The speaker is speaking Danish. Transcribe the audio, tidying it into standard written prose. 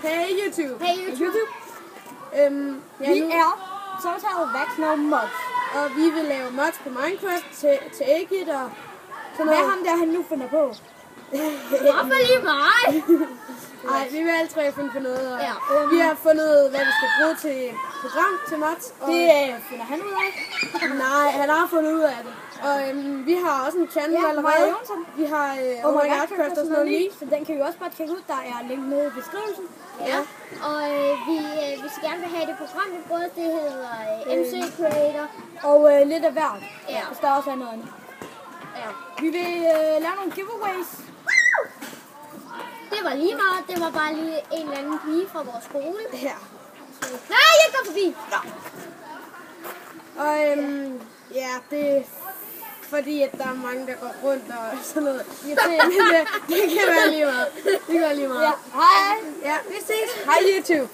Hey YouTube. Hey YouTube. Vi er samtalet Vaxner Mods, og vi vil lave mods på Minecraft til Egit og sådan noget. Hvad er ham der, han nu finder på? Hvorfor lige mig? Nej, vi vil alle tre finde på noget, og Ja. vi har fundet, hvad vi skal bruge til program til mods. Og Det finder han ud af. nej, han har fundet ud af det. Og vi har også en channel allerede. Vi har Oh My God Craft og sådan noget lige. Så den kan vi også bare tjekke ud. Der er link nede i beskrivelsen. Ja, og vi skal gerne have det program, vi bruger. Det hedder MC Creator. Og lidt af hvert. Ja. Hvis der også er noget andet. Ja. Vi vil lave nogle giveaways. Det var lige meget. Det var bare lige en eller anden pige fra vores skole. Ja. Nej, jeg går forbi. Og ja, det er fordi, at der er mange, der går rundt og sådan noget. Men det kan være lige meget. Det kan være lige meget. Ja. Hej. Ja, vi ses. Hej YouTube.